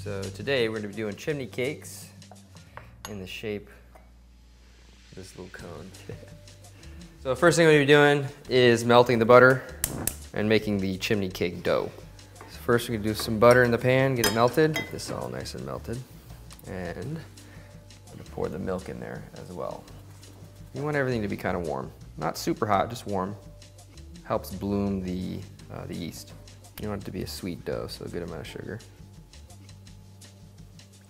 So today we're going to be doing chimney cakes in the shape of this little cone. So the first thing we're going to be doing is melting the butter and making the chimney cake dough. So first we're going to do some butter in the pan, get it melted. Get this all nice and melted. And I'm going to pour the milk in there as well. You want everything to be kind of warm. Not super hot, just warm. Helps bloom the yeast. You want it to be a sweet dough, so a good amount of sugar.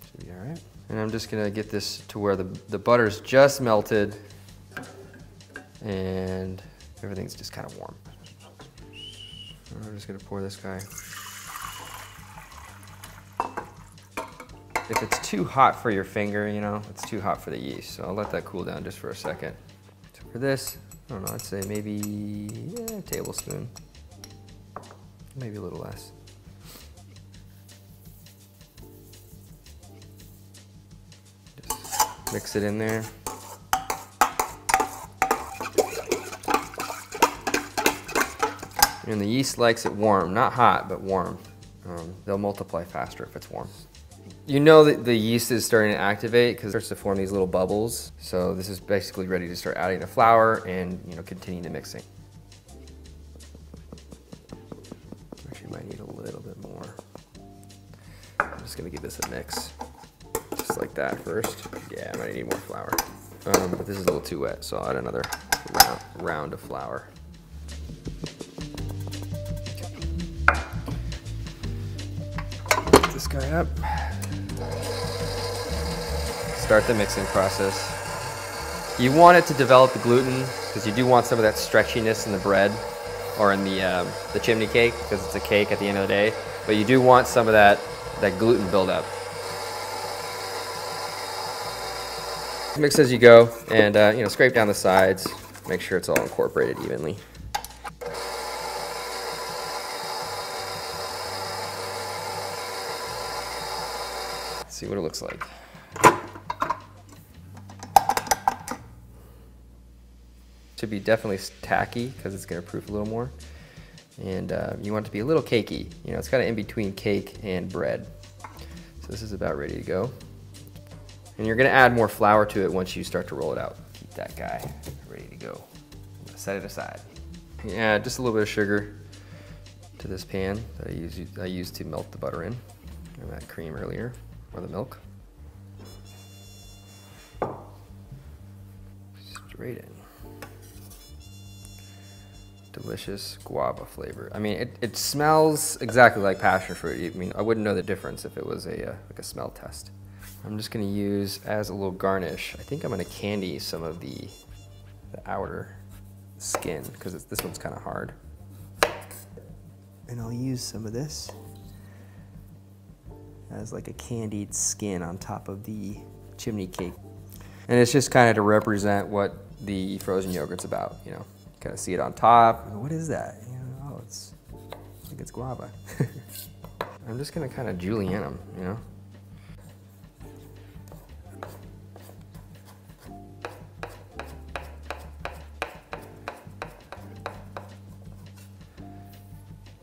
Should be all right. And I'm just gonna get this to where the butter's just melted and everything's just kind of warm. And I'm just gonna pour this guy. If it's too hot for your finger, you know, it's too hot for the yeast. So I'll let that cool down just for a second. So for this, I don't know, I'd say maybe a tablespoon. Maybe a little less. Just mix it in there. And the yeast likes it warm, not hot, but warm. They'll multiply faster if it's warm. You know that the yeast is starting to activate because it starts to form these little bubbles. So this is basically ready to start adding the flour and, you know, continue the mixing. Actually might need a little bit more. I'm just gonna give this a mix. Just like that first. Yeah, I might need more flour. But this is a little too wet, so I'll add another round of flour. Put this guy up. Start the mixing process. You want it to develop the gluten because you do want some of that stretchiness in the bread or in the chimney cake because it's a cake at the end of the day. But you do want some of that gluten buildup. Mix as you go and you know, scrape down the sides. Make sure it's all incorporated evenly. Let's see what it looks like. Should be definitely tacky because it's going to proof a little more. And you want it to be a little cakey. You know, it's kind of in between cake and bread. So this is about ready to go. And you're going to add more flour to it once you start to roll it out. Keep that guy ready to go. I'm going to set it aside. Yeah, just a little bit of sugar to this pan that I used to melt the butter in. And that cream earlier, or the milk. Straight in. Delicious guava flavor. I mean, it smells exactly like passion fruit. I mean, I wouldn't know the difference if it was like a smell test. I'm just gonna use as a little garnish. I think I'm gonna candy some of the outer skin because this one's kind of hard. And I'll use some of this as like a candied skin on top of the chimney cake. And it's just kind of to represent what the frozen yogurt's about, you know. Kind of see it on top. What is that? You know, oh, I think it's guava. I'm just gonna kind of julienne them, you know.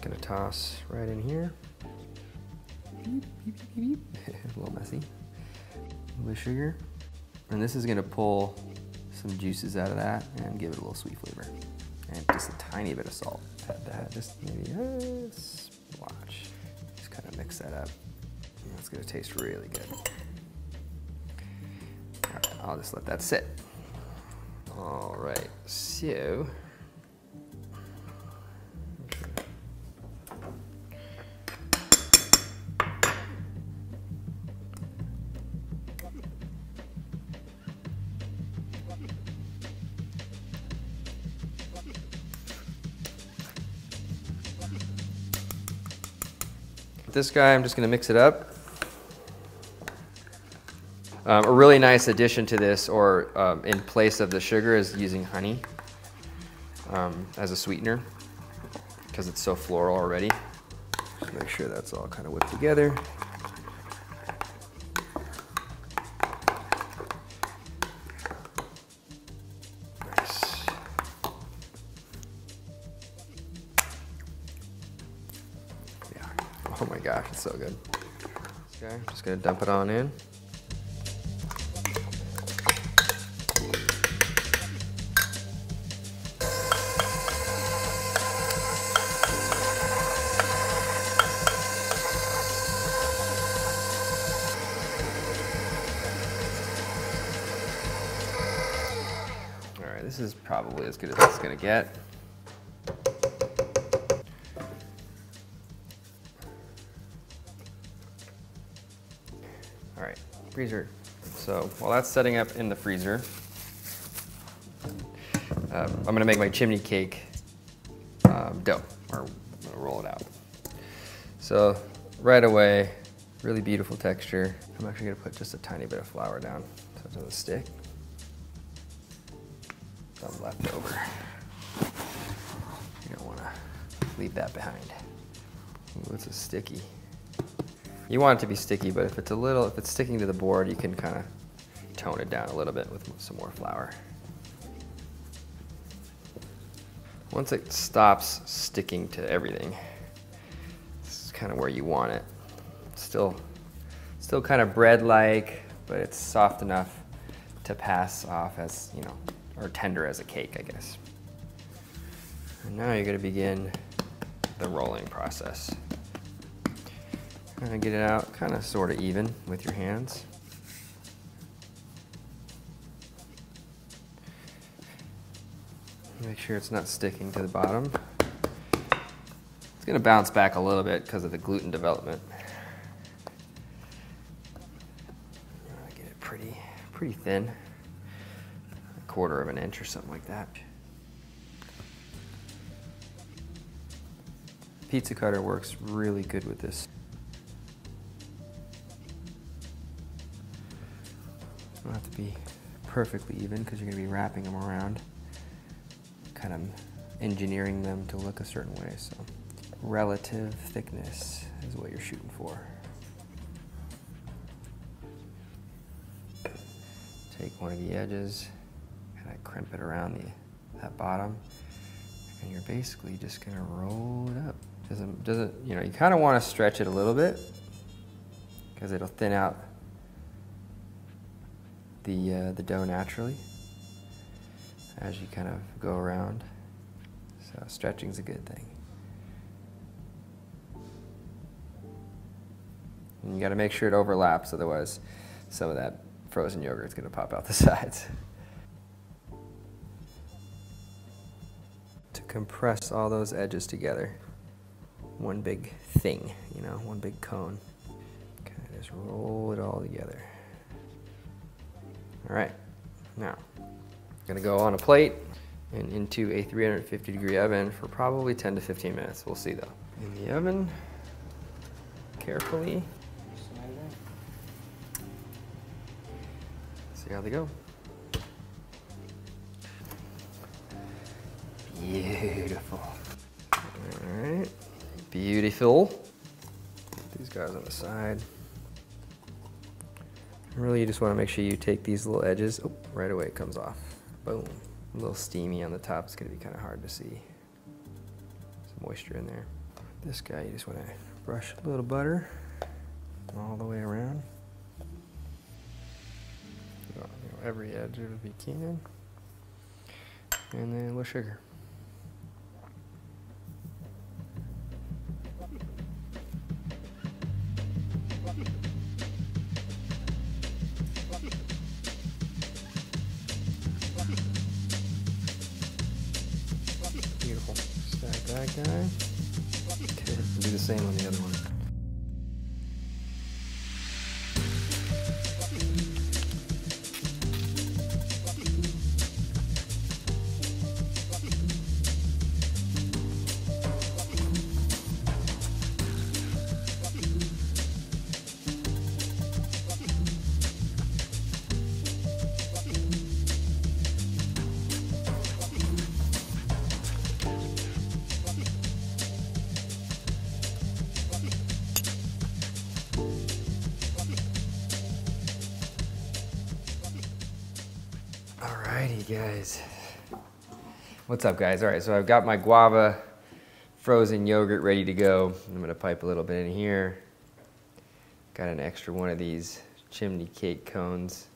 Gonna toss right in here. Beep, beep, beep, beep. A little messy. A little bit of sugar, and this is gonna pull some juices out of that and give it a little sweet flavor. And just a tiny bit of salt. Add that, just maybe a splotch. Just kind of mix that up. And it's gonna taste really good. All right, I'll just let that sit. All right, so. This guy, I'm just gonna mix it up. A really nice addition to this, or in place of the sugar, is using honey as a sweetener because it's so floral already. Just make sure that's all kind of whipped together. Nice. Yeah. Oh my gosh, it's so good. Okay, just gonna dump it on in. All right, this is probably as good as it's gonna get. All right, freezer. So while that's setting up in the freezer, I'm gonna make my chimney cake dough, or I'm gonna roll it out. So right away, really beautiful texture. I'm actually gonna put just a tiny bit of flour down so it doesn't stick. Some left over. You don't wanna leave that behind. Ooh, this is sticky. You want it to be sticky, but if it's sticking to the board, you can kind of tone it down a little bit with some more flour. Once it stops sticking to everything, this is kind of where you want it. Still kind of bread-like, but it's soft enough to pass off as, you know, or tender as a cake, I guess. And now you're going to begin the rolling process. Kind of get it out kind of sort of even with your hands. Make sure it's not sticking to the bottom. It's going to bounce back a little bit because of the gluten development. Get it pretty thin, 1/4 of an inch or something like that. Pizza cutter works really good with this. It doesn't have to be perfectly even because you're going to be wrapping them around, kind of engineering them to look a certain way. So relative thickness is what you're shooting for. Take one of the edges, kind of crimp it around that bottom, and you're basically just going to roll it up. Doesn't you know, you kind of want to stretch it a little bit because it'll thin out the dough naturally as you kind of go around. So stretching's a good thing. And you got to make sure it overlaps, otherwise some of that frozen yogurt is going to pop out the sides. To compress all those edges together, one big thing, you know, one big cone. Kind of just roll it all together. All right, now I'm gonna go on a plate and into a 350-degree oven for probably 10 to 15 minutes. We'll see though. In the oven, carefully. See how they go. Beautiful. All right, beautiful. Put these guys on the side. Really, you just want to make sure you take these little edges. Oh, right away it comes off. Boom. A little steamy on the top. It's going to be kind of hard to see. Some moisture in there. This guy, you just want to brush a little butter all the way around. So, you know, every edge if you can. And then a little sugar. Beautiful. Stack that guy. Okay, do the same on the other one. Alrighty guys, what's up guys? All right, so I've got my guava frozen yogurt ready to go. I'm gonna pipe a little bit in here, Got an extra one of these chimney cake cones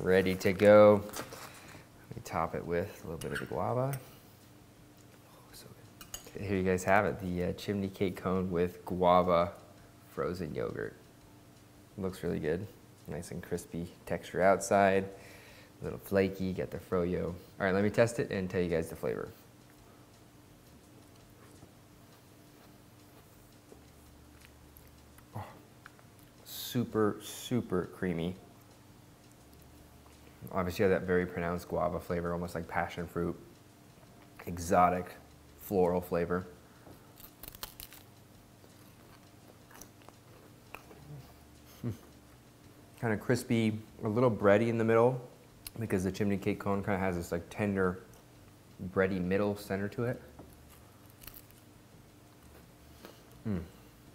ready to go. Let me top it with a little bit of the guava. Oh, so good. Here you guys have it, the chimney cake cone with guava frozen yogurt. Looks really good. Nice and crispy texture outside, a little flaky, got the froyo. All right, let me test it and tell you guys the flavor. Oh, super, super creamy. Obviously you have that very pronounced guava flavor, almost like passion fruit, exotic floral flavor. Kind of crispy, a little bready in the middle because the chimney cake cone kind of has this like tender, bready middle center to it. And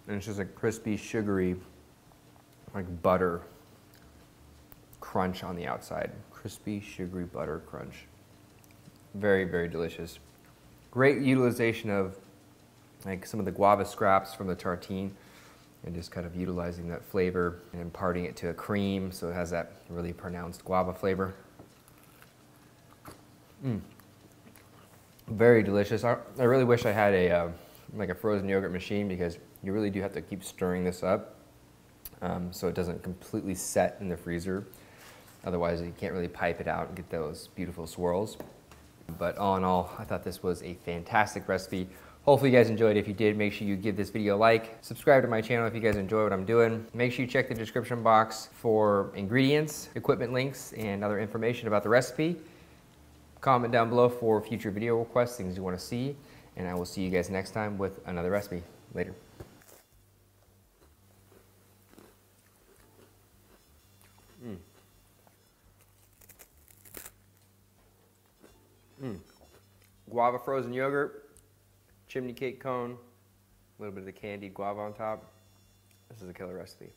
it's just a crispy, sugary, like butter crunch on the outside. Crispy, sugary butter crunch. Very, very delicious. Great utilization of like some of the guava scraps from the tartine and just kind of utilizing that flavor and imparting it to a cream so it has that really pronounced guava flavor. Very delicious. I really wish I had a like a frozen yogurt machine because you really do have to keep stirring this up so it doesn't completely set in the freezer. Otherwise you can't really pipe it out and get those beautiful swirls. But all in all, I thought this was a fantastic recipe. Hopefully you guys enjoyed it. If you did, make sure you give this video a like. Subscribe to my channel if you guys enjoy what I'm doing. Make sure you check the description box for ingredients, equipment links, and other information about the recipe. Comment down below for future video requests, things you want to see, and I will see you guys next time with another recipe. Later. Guava frozen yogurt, chimney cake cone, a little bit of the candied guava on top. This is a killer recipe.